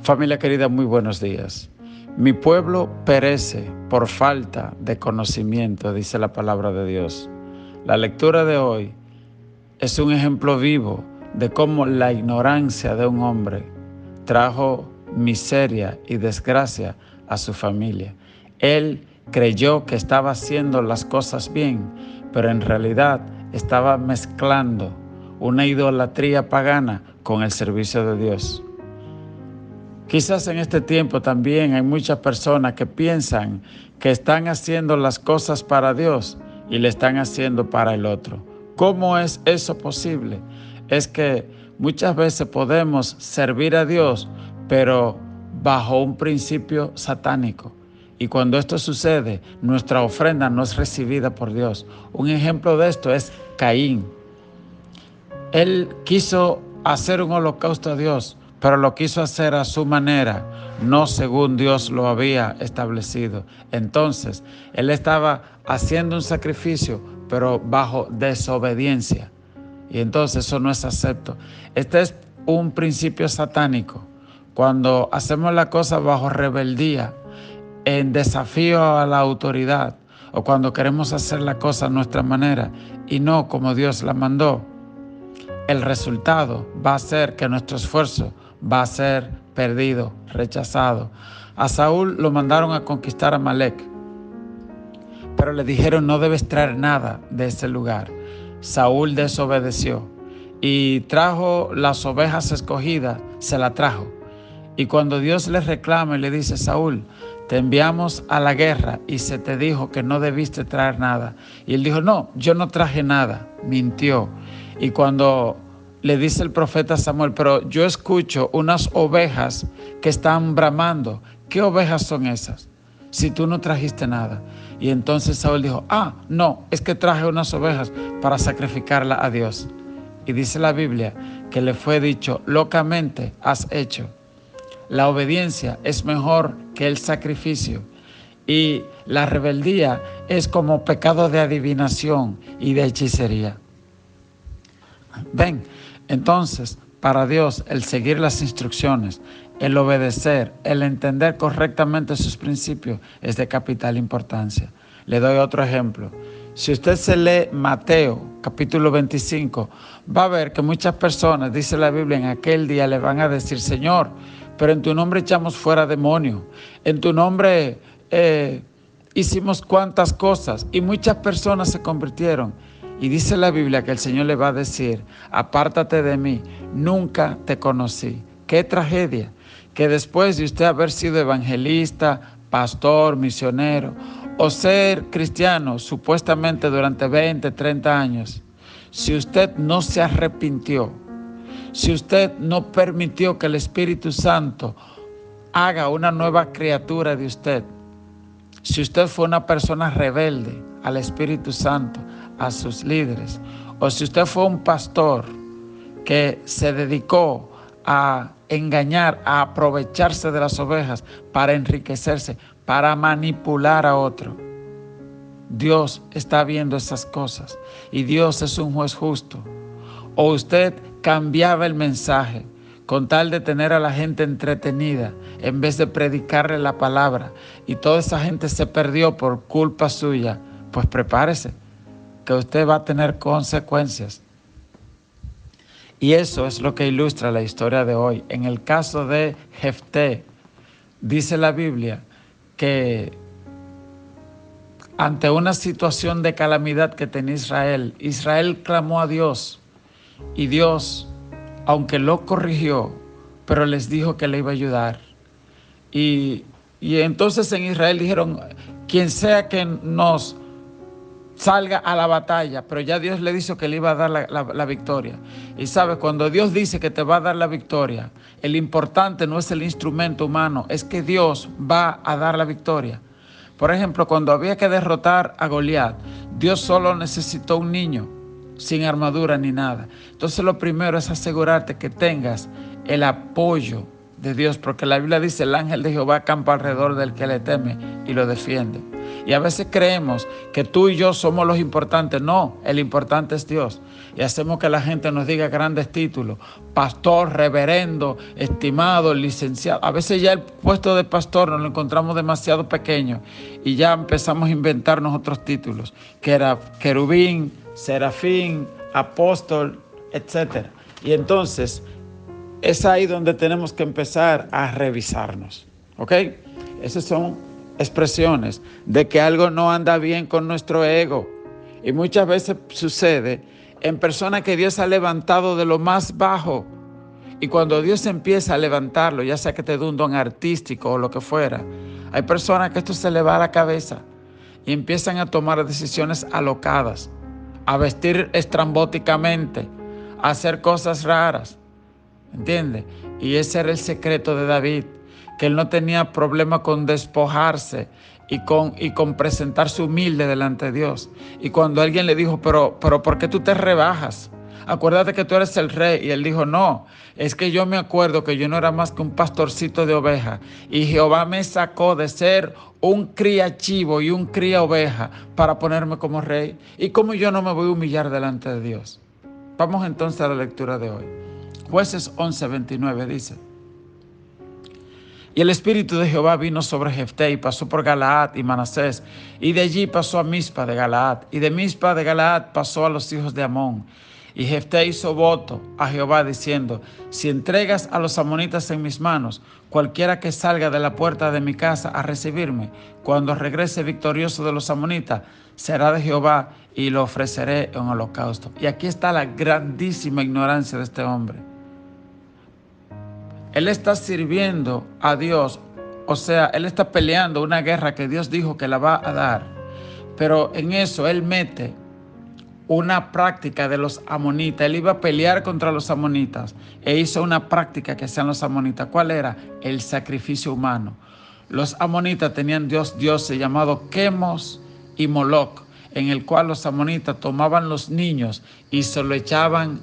Familia querida, muy buenos días. Mi pueblo perece por falta de conocimiento, dice la palabra de Dios. La lectura de hoy es un ejemplo vivo de cómo la ignorancia de un hombre trajo miseria y desgracia a su familia. Él creyó que estaba haciendo las cosas bien, pero en realidad estaba mezclando una idolatría pagana con el servicio de Dios. Quizás en este tiempo también hay muchas personas que piensan que están haciendo las cosas para Dios y le están haciendo para el otro. ¿Cómo es eso posible? Es que muchas veces podemos servir a Dios, pero bajo un principio satánico. Y cuando esto sucede, nuestra ofrenda no es recibida por Dios. Un ejemplo de esto es Caín. Él quiso hacer un holocausto a Dios, pero lo quiso hacer a su manera, no según Dios lo había establecido. Entonces, él estaba haciendo un sacrificio, pero bajo desobediencia. Y entonces eso no es acepto. Este es un principio satánico. Cuando hacemos la cosa bajo rebeldía, en desafío a la autoridad, o cuando queremos hacer la cosa a nuestra manera y no como Dios la mandó, el resultado va a ser que nuestro esfuerzo va a ser perdido, rechazado. A Saúl lo mandaron a conquistar a Amalek, pero le dijeron no debes traer nada de ese lugar. Saúl desobedeció y trajo las ovejas escogidas, se la trajo. Y cuando Dios le reclama y le dice, Saúl, te enviamos a la guerra y se te dijo que no debiste traer nada. Y él dijo, no, yo no traje nada, mintió. Y cuando le dice el profeta Samuel, pero yo escucho unas ovejas que están bramando. ¿Qué ovejas son esas? Si tú no trajiste nada. Y entonces Saúl dijo, no, es que traje unas ovejas para sacrificarla a Dios. Y dice la Biblia que le fue dicho, locamente has hecho. La obediencia es mejor que el sacrificio. Y la rebeldía es como pecado de adivinación y de hechicería. Ven, entonces, para Dios, el seguir las instrucciones, el obedecer, el entender correctamente sus principios es de capital importancia. Le doy otro ejemplo. Si usted se lee Mateo, capítulo 25, va a ver que muchas personas, dice la Biblia, en aquel día le van a decir, Señor, pero en tu nombre echamos fuera demonios, en tu nombre hicimos cuantas cosas, y muchas personas se convirtieron. Y dice la Biblia que el Señor le va a decir, apártate de mí, nunca te conocí. ¡Qué tragedia! Que después de usted haber sido evangelista, pastor, misionero, o ser cristiano supuestamente durante 20, 30 años, si usted no se arrepintió, si usted no permitió que el Espíritu Santo haga una nueva criatura de usted, si usted fue una persona rebelde al Espíritu Santo, a sus líderes, o si usted fue un pastor que se dedicó a engañar, a aprovecharse de las ovejas para enriquecerse, para manipular a otro, Dios está viendo esas cosas y Dios es un juez justo. O usted cambiaba el mensaje con tal de tener a la gente entretenida en vez de predicarle la palabra y toda esa gente se perdió por culpa suya, pues prepárese que usted va a tener consecuencias. Y eso es lo que ilustra la historia de hoy. En el caso de Jefté, dice la Biblia que ante una situación de calamidad que tenía Israel, Israel clamó a Dios y Dios, aunque lo corrigió, pero les dijo que le iba a ayudar. Y entonces en Israel dijeron, quien sea que nos salga a la batalla, pero ya Dios le dijo que le iba a dar la victoria. Y sabes, cuando Dios dice que te va a dar la victoria, el importante no es el instrumento humano, es que Dios va a dar la victoria. Por ejemplo, cuando había que derrotar a Goliat, Dios solo necesitó un niño, sin armadura ni nada. Entonces lo primero es asegurarte que tengas el apoyo de Dios, porque la Biblia dice, el ángel de Jehová acampa alrededor del que le teme y lo defiende. Y a veces creemos que tú y yo somos los importantes. No, el importante es Dios. Y hacemos que la gente nos diga grandes títulos: pastor, reverendo, estimado, licenciado. A veces ya el puesto de pastor nos lo encontramos demasiado pequeño y ya empezamos a inventarnos otros títulos, que era querubín, serafín, apóstol, etc. Y entonces es ahí donde tenemos que empezar a revisarnos, ¿ok? Esas son expresiones de que algo no anda bien con nuestro ego. Y muchas veces sucede en personas que Dios ha levantado de lo más bajo. Y cuando Dios empieza a levantarlo, ya sea que te dé un don artístico o lo que fuera, hay personas que esto se le va a la cabeza y empiezan a tomar decisiones alocadas, a vestir estrambóticamente, a hacer cosas raras. ¿Entiendes? Y ese era el secreto de David, que él no tenía problema con despojarse y con presentarse humilde delante de Dios. Y cuando alguien le dijo, pero ¿por qué tú te rebajas? Acuérdate que tú eres el rey. Y él dijo, no, es que yo me acuerdo que yo no era más que un pastorcito de oveja. Y Jehová me sacó de ser un cría chivo y un cría oveja para ponerme como rey. ¿Y cómo yo no me voy a humillar delante de Dios? Vamos entonces a la lectura de hoy. Jueces 11:29 dice: y el espíritu de Jehová vino sobre Jefté y pasó por Galaad y Manasés, y de allí pasó a Mizpa de Galaad, y de Mizpa de Galaad pasó a los hijos de Amón. Y Jefté hizo voto a Jehová diciendo: si entregas a los amonitas en mis manos, cualquiera que salga de la puerta de mi casa a recibirme, cuando regrese victorioso de los amonitas, será de Jehová y lo ofreceré en holocausto. Y aquí está la grandísima ignorancia de este hombre. Él está sirviendo a Dios, o sea, él está peleando una guerra que Dios dijo que la va a dar. Pero en eso él mete una práctica de los amonitas. Él iba a pelear contra los amonitas e hizo una práctica que hacían los amonitas. ¿Cuál era? El sacrificio humano. Los amonitas tenían dioses llamados Quemos y Moloc, en el cual los amonitas tomaban los niños y se lo echaban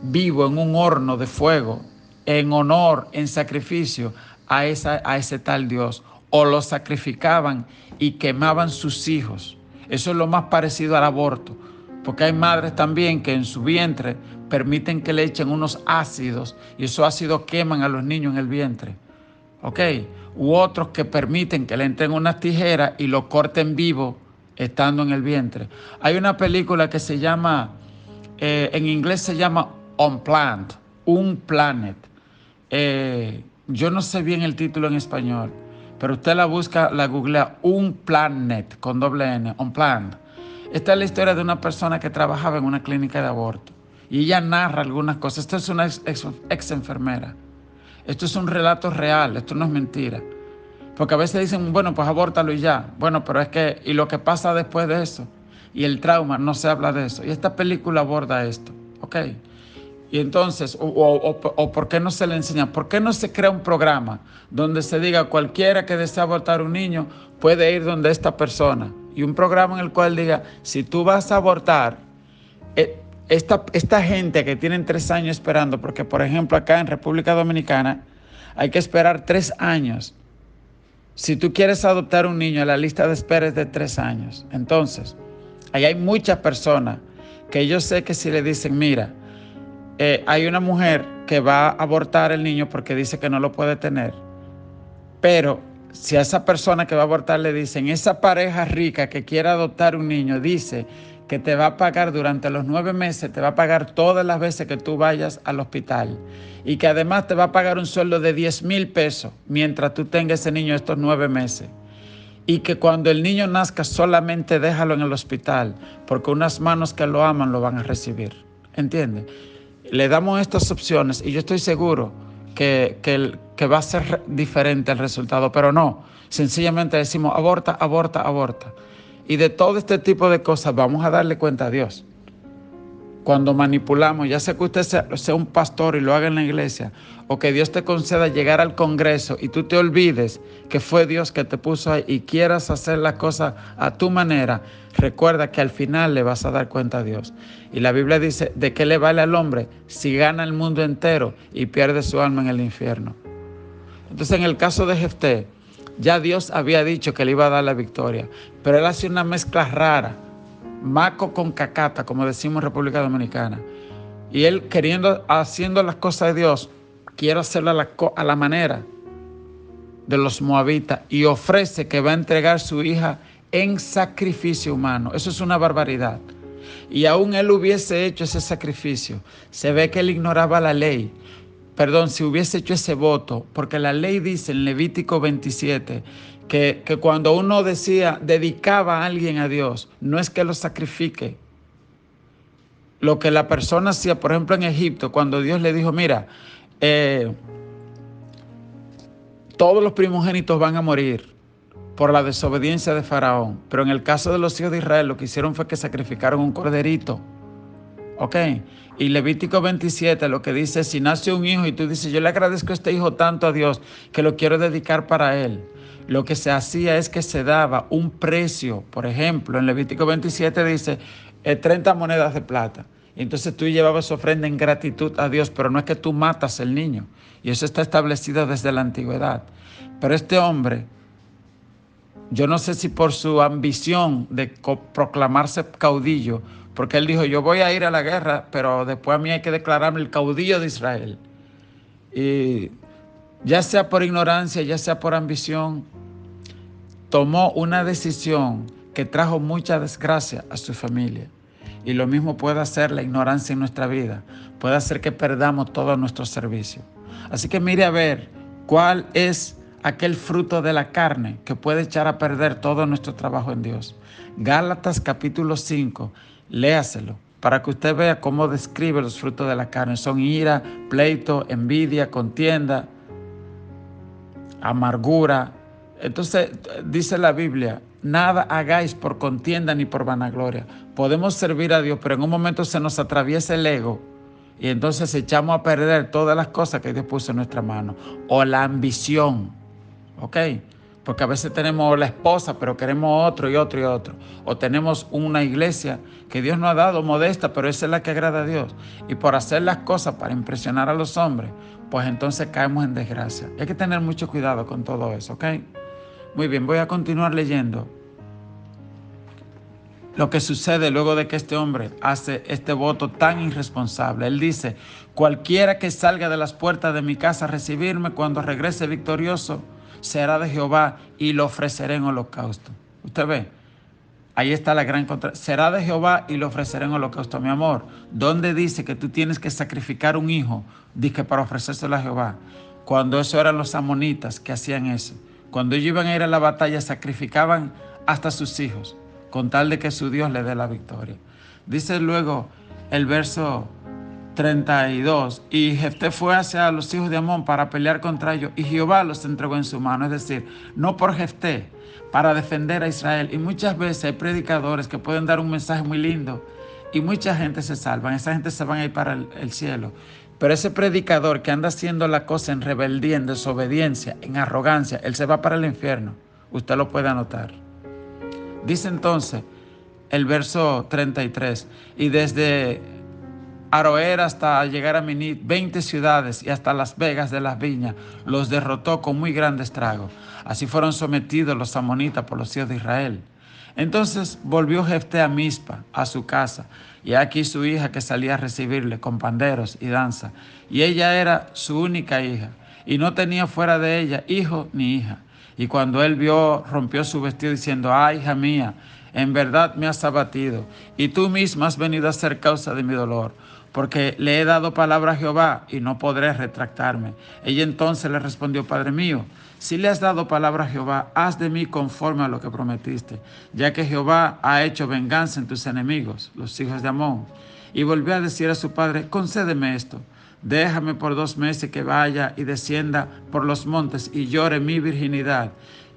vivo en un horno de fuego, en honor, en sacrificio a ese tal Dios, o los sacrificaban y quemaban sus hijos. Eso es lo más parecido al aborto, porque hay madres también que en su vientre permiten que le echen unos ácidos y esos ácidos queman a los niños en el vientre, ¿ok? U otros que permiten que le entren unas tijeras y lo corten vivo estando en el vientre. Hay una película que se llama, en inglés se llama Unplanned, Un Planet. Yo no sé bien el título en español, pero usted la busca, la googlea, Un Planet, con doble N, Unplanned. Esta es la historia de una persona que trabajaba en una clínica de aborto y ella narra algunas cosas. Esto es una ex enfermera. Esto es un relato real, esto no es mentira. Porque a veces dicen, bueno, pues abórtalo y ya. Bueno, pero es que, y lo que pasa después de eso, y el trauma, no se habla de eso. Y esta película aborda esto, ¿ok? Y entonces, o ¿por qué no se le enseña? ¿Por qué no se crea un programa donde se diga cualquiera que desea abortar un niño puede ir donde esta persona? Y un programa en el cual diga, si tú vas a abortar, esta gente que tienen 3 años esperando, porque por ejemplo acá en República Dominicana hay que esperar 3 años. Si tú quieres adoptar un niño, la lista de espera es de 3 años. Entonces, ahí hay muchas personas que yo sé que si le dicen, mira, hay una mujer que va a abortar el niño porque dice que no lo puede tener, pero si a esa persona que va a abortar le dicen, esa pareja rica que quiere adoptar un niño dice que te va a pagar durante los 9 meses, te va a pagar todas las veces que tú vayas al hospital y que además te va a pagar un sueldo de 10,000 pesos mientras tú tengas ese niño estos 9 meses. Y que cuando el niño nazca solamente déjalo en el hospital porque unas manos que lo aman lo van a recibir. ¿Entiendes? Le damos estas opciones y yo estoy seguro que va a ser diferente el resultado, pero no, sencillamente decimos aborta, aborta, aborta. Y de todo este tipo de cosas vamos a darle cuenta a Dios. Cuando manipulamos, ya sea que usted sea un pastor y lo haga en la iglesia, o que Dios te conceda llegar al Congreso y tú te olvides que fue Dios que te puso ahí y quieras hacer las cosas a tu manera, recuerda que al final le vas a dar cuenta a Dios. Y la Biblia dice, ¿de qué le vale al hombre si gana el mundo entero y pierde su alma en el infierno? Entonces, en el caso de Jefté, Ya Dios había dicho que le iba a dar la victoria, pero él hace una mezcla rara, maco con cacata, como decimos en República Dominicana. Y él haciendo las cosas de Dios, quiere hacerlo a la manera de los moabitas y ofrece que va a entregar su hija en sacrificio humano. Eso es una barbaridad. Y aún él hubiese hecho ese sacrificio, se ve que él ignoraba la ley. Perdón, si hubiese hecho ese voto, porque la ley dice en Levítico 27 que cuando uno dedicaba a alguien a Dios, no es que lo sacrifique. Lo que la persona hacía, por ejemplo, en Egipto, cuando Dios le dijo, mira, todos los primogénitos van a morir por la desobediencia de Faraón. Pero en el caso de los hijos de Israel, lo que hicieron fue que sacrificaron un corderito. ¿Ok? Y Levítico 27 lo que dice es, si nace un hijo y tú dices, yo le agradezco a este hijo tanto a Dios que lo quiero dedicar para él. Lo que se hacía es que se daba un precio. Por ejemplo, en Levítico 27 dice 30 monedas de plata. Y entonces tú llevabas ofrenda en gratitud a Dios, pero no es que tú matas al niño. Y eso está establecido desde la antigüedad. Pero este hombre, yo no sé si por su ambición de proclamarse caudillo, porque él dijo, yo voy a ir a la guerra, pero después a mí hay que declararme el caudillo de Israel. Y ya sea por ignorancia, ya sea por ambición, tomó una decisión que trajo mucha desgracia a su familia. Y lo mismo puede hacer la ignorancia en nuestra vida. Puede hacer que perdamos todo nuestro servicio. Así que mire a ver cuál es aquel fruto de la carne que puede echar a perder todo nuestro trabajo en Dios. Gálatas capítulo 5, léaselo para que usted vea cómo describe los frutos de la carne. Son ira, pleito, envidia, contienda, amargura. Entonces dice la Biblia, nada hagáis por contienda ni por vanagloria. Podemos servir a Dios, pero en un momento se nos atraviesa el ego y entonces echamos a perder todas las cosas que Dios puso en nuestra mano. O la ambición, ¿ok? Porque a veces tenemos la esposa, pero queremos otro y otro y otro. O tenemos una iglesia que Dios nos ha dado modesta, pero esa es la que agrada a Dios. Y por hacer las cosas para impresionar a los hombres, pues entonces caemos en desgracia. Hay que tener mucho cuidado con todo eso, ¿ok? Muy bien, voy a continuar leyendo lo que sucede luego de que este hombre hace este voto tan irresponsable. Él dice, cualquiera que salga de las puertas de mi casa a recibirme cuando regrese victorioso, será de Jehová y lo ofreceré en holocausto. Usted ve, ahí está la gran contra. Será de Jehová y lo ofreceré en holocausto. Mi amor, ¿dónde dice que tú tienes que sacrificar un hijo? Dice para ofrecérselo a Jehová. Cuando eso eran los amonitas que hacían eso. Cuando ellos iban a ir a la batalla, sacrificaban hasta sus hijos, con tal de que su Dios le dé la victoria. Dice luego el verso 32, y Jefté fue hacia los hijos de Amón para pelear contra ellos, y Jehová los entregó en su mano. Es decir, no por Jefté, para defender a Israel. Y muchas veces hay predicadores que pueden dar un mensaje muy lindo y mucha gente se salva. Esa gente se van a ir para el cielo. Pero ese predicador que anda haciendo la cosa en rebeldía, en desobediencia, en arrogancia, él se va para el infierno. Usted lo puede anotar. Dice entonces el verso 33, y desde Aroer hasta llegar a Minit, 20 ciudades y hasta las vegas de las viñas, los derrotó con muy grande estrago. Así fueron sometidos los amonitas por los hijos de Israel. Entonces volvió Jefté a Mizpa, a su casa, y aquí su hija que salía a recibirle con panderos y danza. Y ella era su única hija, y no tenía fuera de ella hijo ni hija. Y cuando él vio, rompió su vestido diciendo, ay, hija mía, en verdad me has abatido, y tú misma has venido a ser causa de mi dolor, porque le he dado palabra a Jehová y no podré retractarme. Ella entonces le respondió, Padre mío, si le has dado palabra a Jehová, haz de mí conforme a lo que prometiste, ya que Jehová ha hecho venganza en tus enemigos, los hijos de Amón. Y volvió a decir a su padre, concédeme esto, déjame por 2 meses que vaya y descienda por los montes y llore mi virginidad,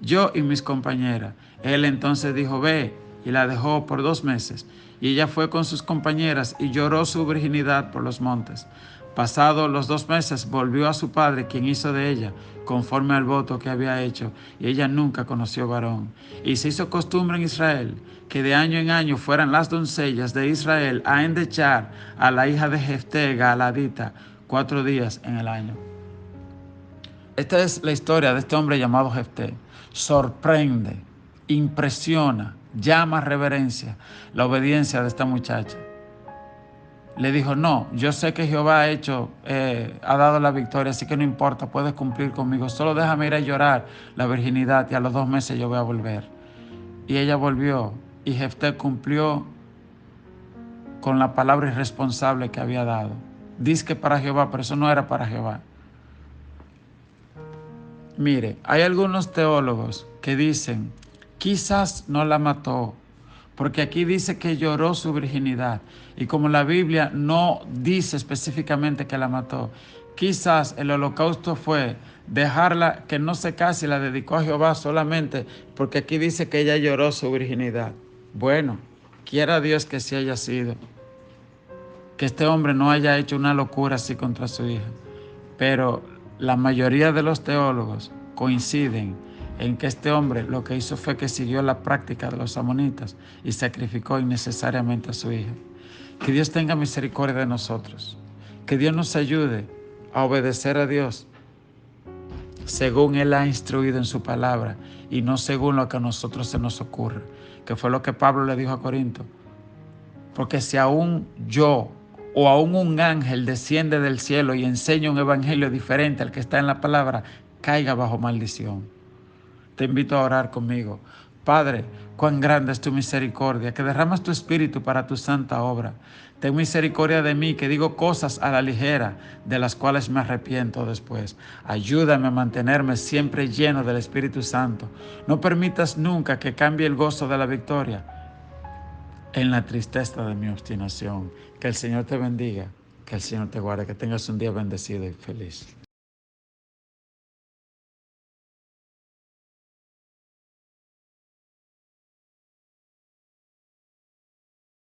yo y mis compañeras. Él entonces dijo, ve, y la dejó por 2 meses. Y ella fue con sus compañeras y lloró su virginidad por los montes. Pasados los 2 meses volvió a su padre, quien hizo de ella conforme al voto que había hecho, y ella nunca conoció varón. Y se hizo costumbre en Israel que de año en año fueran las doncellas de Israel a endechar a la hija de Jefté Galadita 4 días en el año. Esta es la historia de este hombre llamado Jefté. Sorprende, impresiona, llama a reverencia la obediencia de esta muchacha. Le dijo, no, yo sé que Jehová ha dado la victoria, así que no importa, puedes cumplir conmigo. Solo déjame ir a llorar la virginidad y a los 2 meses yo voy a volver. Y ella volvió y Jefté cumplió con la palabra irresponsable que había dado. Dice que para Jehová, pero eso no era para Jehová. Mire, hay algunos teólogos que dicen, quizás no la mató, porque aquí dice que lloró su virginidad. Y como la Biblia no dice específicamente que la mató, quizás el holocausto fue dejarla que no se case y la dedicó a Jehová solamente porque aquí dice que ella lloró su virginidad. Bueno, quiera Dios que sí haya sido, que este hombre no haya hecho una locura así contra su hija. Pero la mayoría de los teólogos coinciden en que este hombre lo que hizo fue que siguió la práctica de los amonitas y sacrificó innecesariamente a su hija. Que Dios tenga misericordia de nosotros. Que Dios nos ayude a obedecer a Dios según Él ha instruido en su palabra y no según lo que a nosotros se nos ocurre, que fue lo que Pablo le dijo a Corinto. Porque si aún yo o aún un ángel desciende del cielo y enseña un evangelio diferente al que está en la palabra, caiga bajo maldición. Te invito a orar conmigo. Padre, cuán grande es tu misericordia, que derramas tu espíritu para tu santa obra. Ten misericordia de mí, que digo cosas a la ligera, de las cuales me arrepiento después. Ayúdame a mantenerme siempre lleno del Espíritu Santo. No permitas nunca que cambie el gozo de la victoria en la tristeza de mi obstinación. Que el Señor te bendiga, que el Señor te guarde, que tengas un día bendecido y feliz.